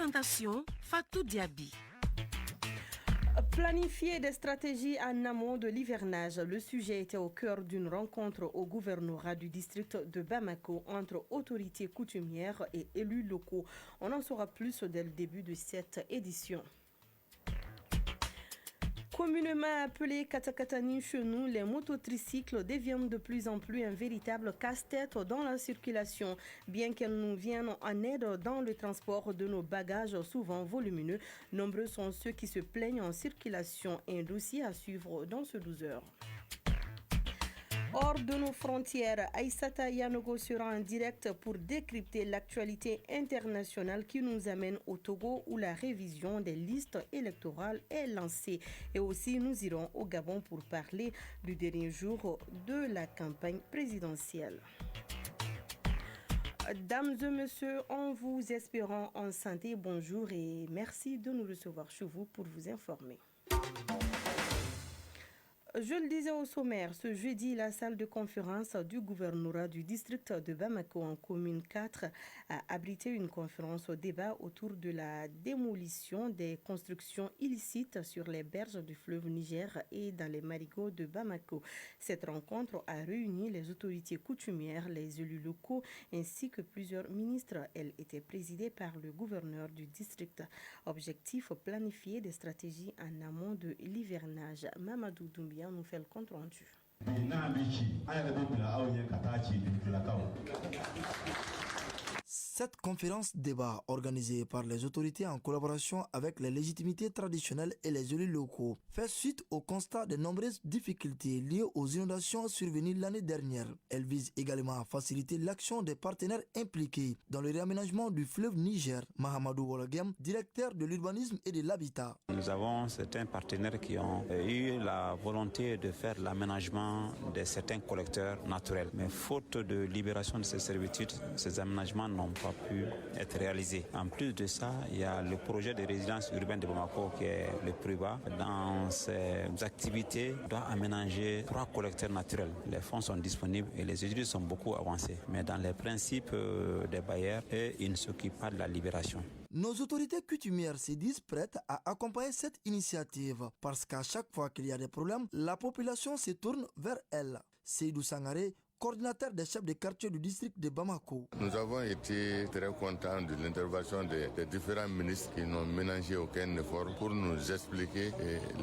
Présentation Fatou Diaby. Planifier des stratégies en amont de l'hivernage. Le sujet était au cœur d'une rencontre au gouvernorat du district de Bamako entre autorités coutumières et élus locaux. On en saura plus dès le début de cette édition. Communément appelés katakatani chez nous, les mototricycles deviennent de plus en plus un véritable casse-tête dans la circulation. Bien qu'elles nous viennent en aide dans le transport de nos bagages souvent volumineux, nombreux sont ceux qui se plaignent en circulation. Un dossier à suivre dans ce 12 heures. Hors de nos frontières, Aïssata Yanogo sera en direct pour décrypter l'actualité internationale qui nous amène au Togo où la révision des listes électorales est lancée. Et aussi, nous irons au Gabon pour parler du dernier jour de la campagne présidentielle. Dames et messieurs, en vous espérant en santé, bonjour et merci de nous recevoir chez vous pour vous informer. Je le disais au sommaire, ce jeudi, la salle de conférence du gouvernorat du district de Bamako en commune 4 a abrité une conférence au débat autour de la démolition des constructions illicites sur les berges du fleuve Niger et dans les marigots de Bamako. Cette rencontre a réuni les autorités coutumières, les élus locaux ainsi que plusieurs ministres. Elle était présidée par le gouverneur du district. Objectif, planifier des stratégies en amont de l'hivernage. Mamadou Doumbia nous fait le compte rendu. Cette conférence débat organisée par les autorités en collaboration avec les légitimités traditionnelles et les élus locaux fait suite au constat de nombreuses difficultés liées aux inondations survenues l'année dernière. Elle vise également à faciliter l'action des partenaires impliqués dans le réaménagement du fleuve Niger. Mahamadou Wologem, directeur de l'urbanisme et de l'habitat. Nous avons certains partenaires qui ont eu la volonté de faire l'aménagement de certains collecteurs naturels. Mais faute de libération de ces servitudes, ces aménagements n'ont pas pu être réalisés. En plus de ça, il y a le projet de résidence urbaine de Bamako qui est le plus bas. Dans ces activités, on doit aménager 3 collecteurs naturels. Les fonds sont disponibles et les études sont beaucoup avancées. Mais dans les principes des bailleurs, ils ne s'occupent pas de la libération. Nos autorités coutumières se disent prêtes à accompagner cette initiative parce qu'à chaque fois qu'il y a des problèmes, la population se tourne vers elle. Seydou Sangaré, coordinateur des chefs de quartier du district de Bamako. Nous avons été très contents de l'intervention des différents ministres qui n'ont ménagé aucun effort pour nous expliquer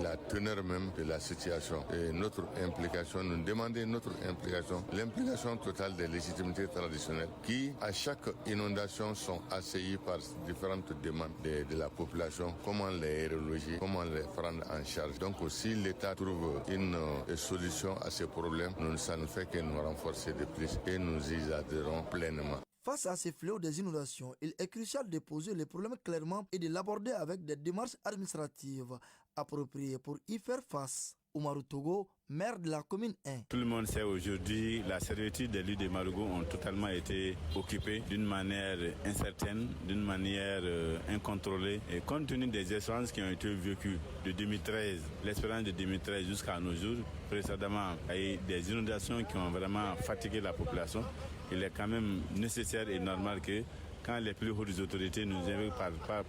la teneur même de la situation. Et notre implication, nous demander notre implication, l'implication totale des légitimités traditionnelles qui, à chaque inondation, sont assaillies par différentes demandes de la population, comment les reloger, comment les prendre en charge. Donc si l'État trouve une solution à ces problèmes, ça ne fait que nous renforcer de plus et nous y adhérons pleinement. Face à ces fléaux des inondations, il est crucial de poser les problèmes clairement et de l'aborder avec des démarches administratives appropriées pour y faire face. Oumarou Togo, maire de la commune 1. Tout le monde sait aujourd'hui la servitude des lieux de Marigot ont totalement été occupés d'une manière incertaine, d'une manière incontrôlée. Et compte tenu des expériences qui ont été vécues de 2013, l'expérience de 2013 jusqu'à nos jours, précédemment, il y a eu des inondations qui ont vraiment fatigué la population. Il est quand même nécessaire et normal que quand les plus hautes autorités nous invitent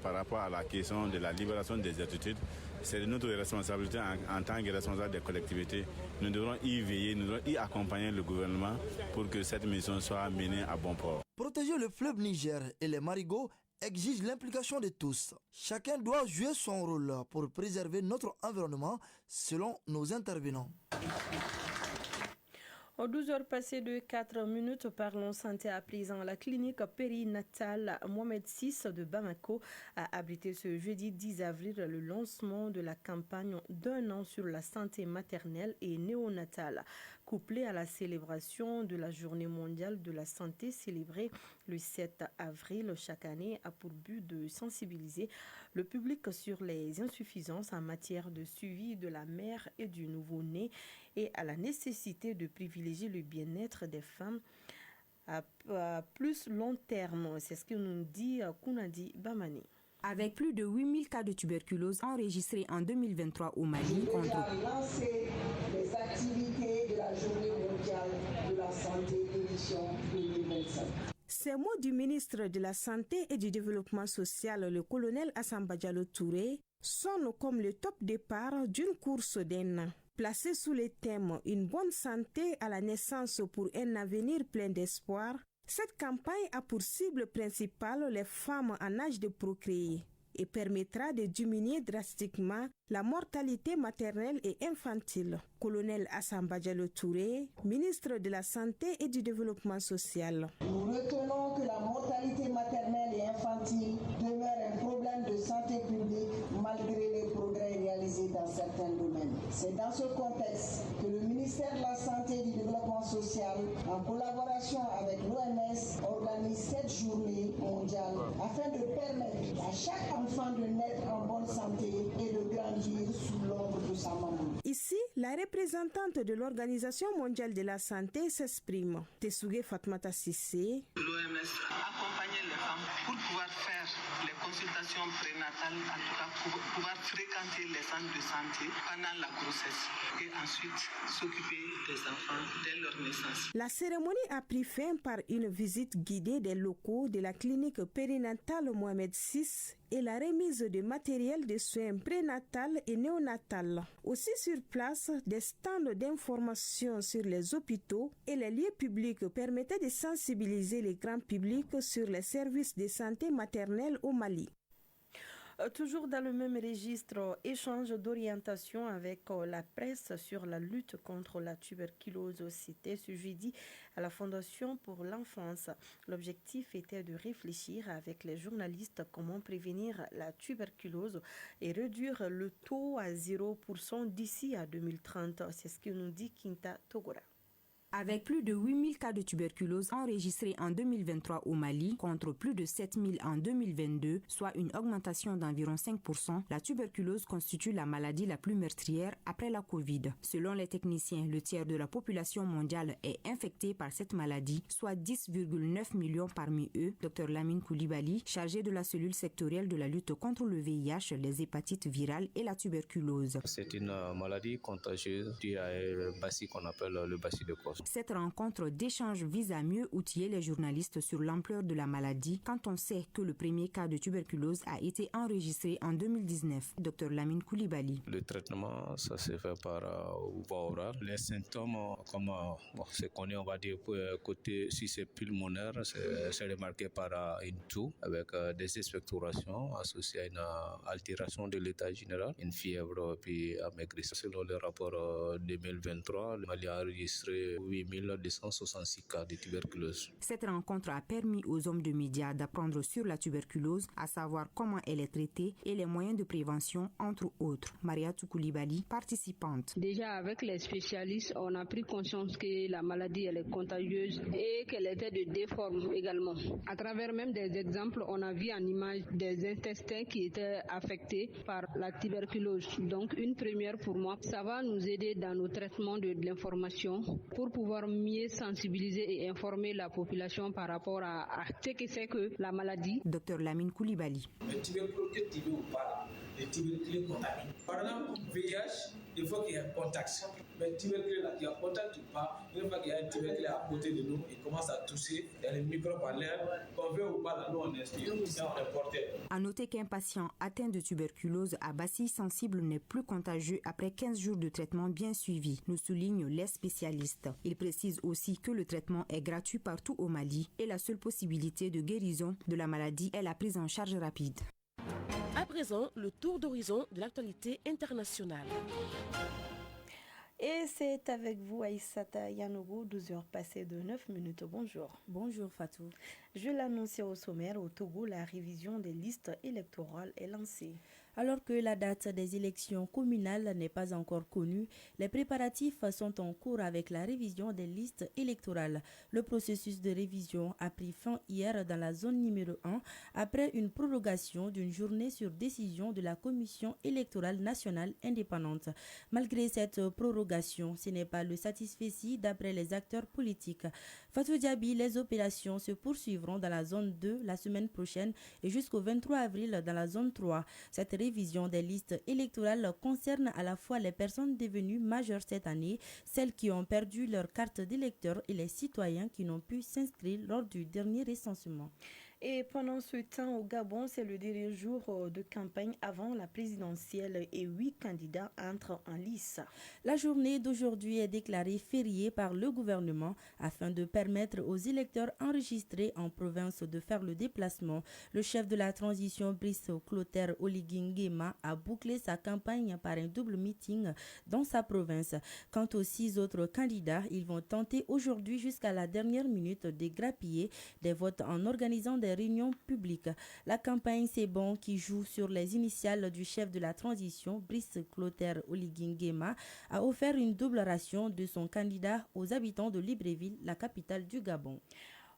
par rapport à la question de la libération des attitudes, c'est de notre responsabilité en tant que responsable des collectivités. Nous devrons y veiller, nous devrons y accompagner le gouvernement pour que cette mission soit menée à bon port. Protéger le fleuve Niger et les marigots exige l'implication de tous. Chacun doit jouer son rôle pour préserver notre environnement selon nos intervenants. Aux 12 heures passées de 4 minutes, parlons santé à présent. La clinique périnatale Mohamed VI de Bamako a abrité ce jeudi 10 avril le lancement de la campagne d'1 an sur la santé maternelle et néonatale. Couplée à la célébration de la journée mondiale de la santé célébrée le 7 avril chaque année a pour but de sensibiliser le public sur les insuffisances en matière de suivi de la mère et du nouveau-né et à la nécessité de privilégier le bien-être des femmes à plus long terme. C'est ce que nous dit Kounadi Bamani. Avec plus de 8000 cas de tuberculose enregistrés en 2023 au Mali. On a lancé les activités de la journée mondiale de la santé édition 2025. Ces mots du ministre de la Santé et du Développement social, le colonel Assamba Diallo Touré, sonnent comme le top départ d'une course d'aine. Placée sous le thème « Une bonne santé à la naissance pour un avenir plein d'espoir », cette campagne a pour cible principale les femmes en âge de procréer et permettra de diminuer drastiquement la mortalité maternelle et infantile. Colonel Assamba Diallo Touré, ministre de la Santé et du Développement social. Nous retenons que la mortalité maternelle et infantile demeure un problème de santé publique malgré les progrès réalisés dans certains domaines. C'est dans ce contexte que le ministère de la Santé et du Développement social, en collaboration avec l'OMS, organise cette journée mondiale afin de permettre à chaque enfant de naître en bonne santé et de grandir sous l'ombre de sa maman. Ici, la représentante de l'Organisation mondiale de la santé s'exprime. Tessougé Fatmata Sissé. L'OMS accompagne les femmes pour pouvoir faire les consultations prénatales, en tout cas pour pouvoir fréquenter les centres de santé pendant la grossesse et ensuite s'occuper des enfants dès leur naissance. La cérémonie a pris fin par une visite guidée des locaux de la clinique périnatale Mohamed VI et la remise de matériel de soins prénatal et néonatal. Aussi sur place, des stands d'information sur les hôpitaux et les lieux publics permettaient de sensibiliser le grand public sur les services de santé maternelle au Mali. Toujours dans le même registre, échange d'orientation avec la presse sur la lutte contre la tuberculose cité ce jeudi à la Fondation pour l'enfance. L'objectif était de réfléchir avec les journalistes comment prévenir la tuberculose et réduire le taux à 0% d'ici à 2030. C'est ce que nous dit Kinta Togora. Avec plus de 8000 cas de tuberculose enregistrés en 2023 au Mali, contre plus de 7000 en 2022, soit une augmentation d'environ 5%, la tuberculose constitue la maladie la plus meurtrière après la Covid. Selon les techniciens, le tiers de la population mondiale est infecté par cette maladie, soit 10,9 millions parmi eux. Dr Lamine Koulibaly, chargé de la cellule sectorielle de la lutte contre le VIH, les hépatites virales et la tuberculose. C'est une maladie contagieuse due à un bacille qu'on appelle le bacille de Koch. Cette rencontre d'échange vise à mieux outiller les journalistes sur l'ampleur de la maladie quand on sait que le premier cas de tuberculose a été enregistré en 2019. Dr Lamine Koulibaly. Le traitement, ça se fait par voie orale. Les symptômes, comme c'est connu, on va dire, côté, si c'est pulmonaire, c'est remarqué par une toux avec des expectorations associées à une altération de l'état général, une fièvre puis amaigrissement. Selon le rapport 2023, le Mali a enregistré 8266 cas de tuberculose. Cette rencontre a permis aux hommes de médias d'apprendre sur la tuberculose, à savoir comment elle est traitée et les moyens de prévention, entre autres. Mariatou Koulibaly, participante. Déjà avec les spécialistes, on a pris conscience que la maladie elle est contagieuse et qu'elle était de deux formes également. À travers même des exemples, on a vu en image des intestins qui étaient affectés par la tuberculose. Donc une première pour moi, ça va nous aider dans nos traitements de l'information pour pouvoir mieux sensibiliser et informer la population par rapport à ce que c'est que la maladie. Dr Lamine Koulibaly. Le tuberculose que tu veux ou pas, le tuberculose contamine. Par exemple, VIH, il faut qu'il y ait un contact. Mais le tuberculose, là, il y a contact ou pas, une fois qu'il y a un tuberculose à côté de nous, il commence à tousser, il y a les microbes à l'air, qu'on veut ou pas, là, nous on inspire, ça on est porté. À noter qu'un patient atteint de tuberculose à bacille sensible n'est plus contagieux après 15 jours de traitement bien suivi, nous soulignent les spécialistes. Il précise aussi que le traitement est gratuit partout au Mali et la seule possibilité de guérison de la maladie est la prise en charge rapide. À présent, le tour d'horizon de l'actualité internationale. Et c'est avec vous, Aïssata Yanogo, 12h passées de 9 minutes. Bonjour. Bonjour Fatou. Je l'annonçais au sommaire, au Togo, la révision des listes électorales est lancée. Alors que la date des élections communales n'est pas encore connue, les préparatifs sont en cours avec la révision des listes électorales. Le processus de révision a pris fin hier dans la zone numéro 1 après une prorogation d'une journée sur décision de la Commission électorale nationale indépendante. Malgré cette prorogation, ce n'est pas le satisfecit d'après les acteurs politiques. Fatou Diaby, les opérations se poursuivront arriveront dans la zone 2 la semaine prochaine et jusqu'au 23 avril dans la zone 3. Cette révision des listes électorales concerne à la fois les personnes devenues majeures cette année, celles qui ont perdu leur carte d'électeur et les citoyens qui n'ont pu s'inscrire lors du dernier recensement. Et pendant ce temps, au Gabon, c'est le dernier jour de campagne avant la présidentielle et 8 candidats entrent en lice. La journée d'aujourd'hui est déclarée fériée par le gouvernement afin de permettre aux électeurs enregistrés en province de faire le déplacement. Le chef de la transition, Brice Clotaire Oligui Nguema, a bouclé sa campagne par un double meeting dans sa province. Quant aux 6 autres candidats, ils vont tenter aujourd'hui jusqu'à la dernière minute de grappiller des votes en organisant des réunions publiques. La campagne C'est bon qui joue sur les initiales du chef de la transition, Brice Clotaire Oligui Nguema, a offert une double ration de son candidat aux habitants de Libreville, la capitale du Gabon.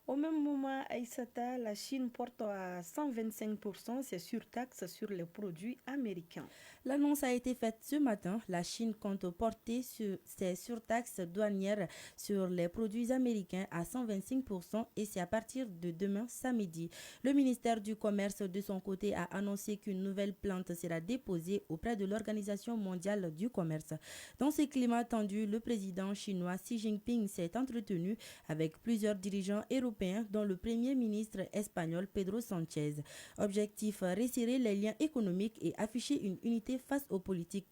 Au même moment, Aïssata, la Chine porte à 125% ses surtaxes sur les produits américains. L'annonce a été faite ce matin. La Chine compte porter ses surtaxes douanières sur les produits américains à 125% et c'est à partir de demain samedi. Le ministère du Commerce, de son côté, a annoncé qu'une nouvelle plainte sera déposée auprès de l'Organisation mondiale du commerce. Dans ce climat tendu, le président chinois Xi Jinping s'est entretenu avec plusieurs dirigeants européens dont le premier ministre espagnol Pedro Sánchez. Objectif, resserrer les liens économiques et afficher une unité face aux politiques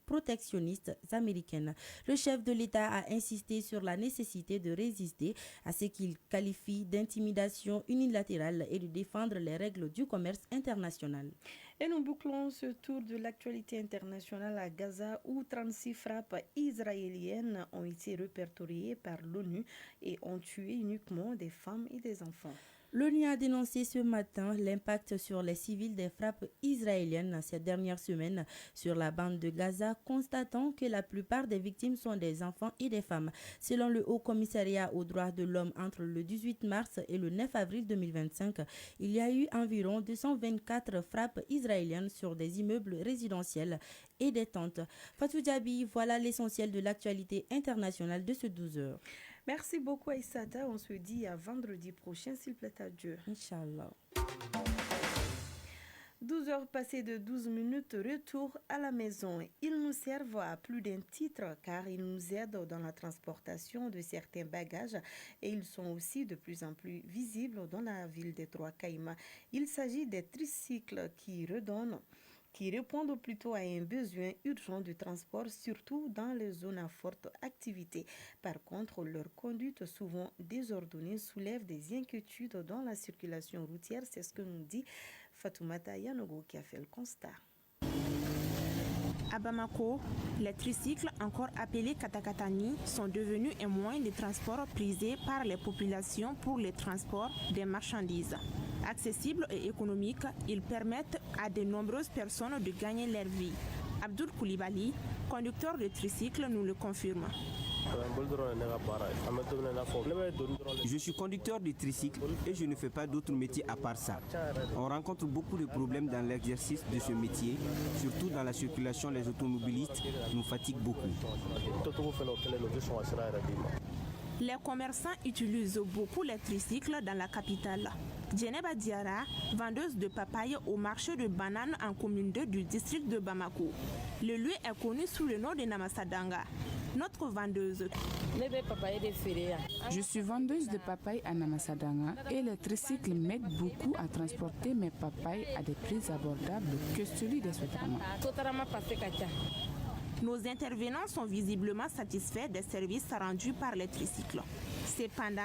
protectionnistes américaines. Le chef de l'État a insisté sur la nécessité de résister à ce qu'il qualifie d'intimidation unilatérale et de défendre les règles du commerce international. Et nous bouclons ce tour de l'actualité internationale à Gaza où 36 frappes israéliennes ont été répertoriées par l'ONU et ont tué uniquement des femmes et des enfants. L'ONU a dénoncé ce matin l'impact sur les civils des frappes israéliennes ces dernières semaines sur la bande de Gaza, constatant que la plupart des victimes sont des enfants et des femmes. Selon le Haut Commissariat aux droits de l'homme, entre le 18 mars et le 9 avril 2025, il y a eu environ 224 frappes israéliennes sur des immeubles résidentiels et des tentes. Fatou Diaby, voilà l'essentiel de l'actualité internationale de ce 12 heures. Merci beaucoup Aïssata, on se dit à vendredi prochain s'il plaît à Dieu. Inch'Allah. 12 heures passées de 12 minutes, retour à la maison. Ils nous servent à plus d'un titre car ils nous aident dans la transportation de certains bagages et ils sont aussi de plus en plus visibles dans la ville des Trois-Caïmas. Il s'agit des tricycles qui répondent plutôt à un besoin urgent de transport, surtout dans les zones à forte activité. Par contre, leur conduite souvent désordonnée soulève des inquiétudes dans la circulation routière. C'est ce que nous dit Fatoumata Yanogo qui a fait le constat. À Bamako, les tricycles, encore appelés katakatani, sont devenus un moyen de transport prisé par les populations pour le transport des marchandises. Accessibles et économiques, ils permettent à de nombreuses personnes de gagner leur vie. Abdul Koulibaly, conducteur de tricycle, nous le confirme. Je suis conducteur de tricycle et je ne fais pas d'autre métier à part ça. On rencontre beaucoup de problèmes dans l'exercice de ce métier, surtout dans la circulation. Les automobilistes nous fatiguent beaucoup. Les commerçants utilisent beaucoup les tricycles dans la capitale. Djeneba Diara, vendeuse de papaye au marché de bananes en commune 2 du district de Bamako. Le lieu est connu sous le nom de Namasadanga. Notre vendeuse. Je suis vendeuse de papaye à Namasadanga et les tricycles m'aident beaucoup à transporter mes papayes à des prix abordables que celui des Sotarama. Nos intervenants sont visiblement satisfaits des services rendus par les tricycles. Cependant,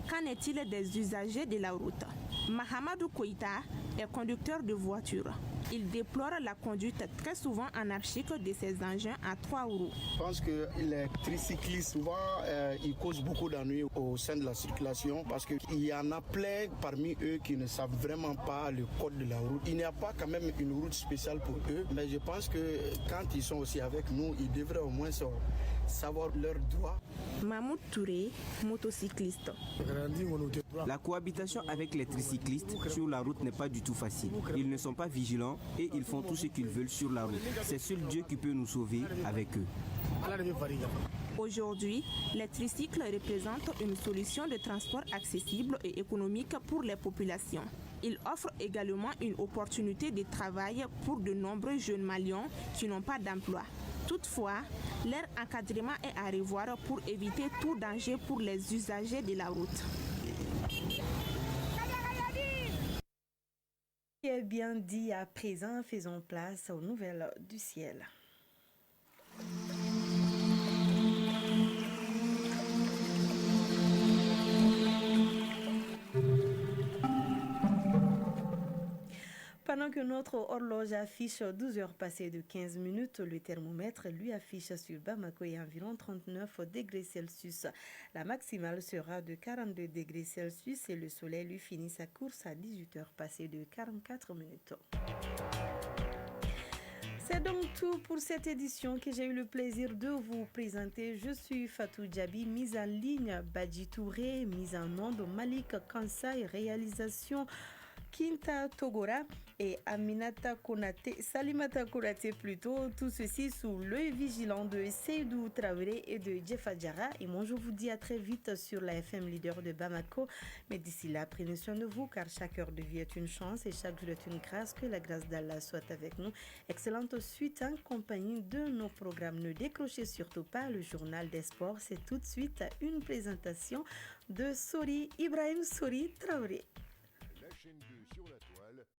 qu'en est-il des usagers de la route? Mahamadou Koïta est conducteur de voiture. Il déplore la conduite très souvent anarchique de ces engins à 3 roues. Je pense que les tricyclistes, souvent, ils causent beaucoup d'ennuis au sein de la circulation parce qu'il y en a plein parmi eux qui ne savent vraiment pas le code de la route. Il n'y a pas quand même une route spéciale pour eux, mais je pense que quand ils sont aussi avec nous, ils devraient au moins savoir leurs droits. Mahmoud Touré, motocycliste. La cohabitation avec les tricyclistes sur la route n'est pas du tout facile. Ils ne sont pas vigilants et ils font tout ce qu'ils veulent sur la route. C'est seul Dieu qui peut nous sauver avec eux. Aujourd'hui, les tricycles représentent une solution de transport accessible et économique pour les populations. Ils offrent également une opportunité de travail pour de nombreux jeunes Maliens qui n'ont pas d'emploi. Toutefois, leur encadrement est à revoir pour éviter tout danger pour les usagers de la route. Qui est bien dit à présent, faisons place aux nouvelles du ciel. Pendant que notre horloge affiche 12 heures passées de 15 minutes, le thermomètre lui affiche sur Bamako et environ 39 degrés Celsius. La maximale sera de 42 degrés Celsius et le soleil lui finit sa course à 18 heures passées de 44 minutes. C'est donc tout pour cette édition que j'ai eu le plaisir de vous présenter. Je suis Fatou Djabi, mise en ligne Badji Touré, mise en onde Malik Kansai, réalisation Kinta Togora et Aminata Konate, Salimata Konate plutôt, tout ceci sous l'œil vigilant de Seydou Traoré et de Jefa Djara. Et moi je vous dis à très vite sur la FM leader de Bamako. Mais d'ici là, prenez soin de vous car chaque heure de vie est une chance et chaque jour est une grâce. Que la grâce d'Allah soit avec nous. Excellente suite en compagnie de nos programmes. Ne décrochez surtout pas le journal des sports. C'est tout de suite une présentation de Sori Ibrahim Sori Traoré.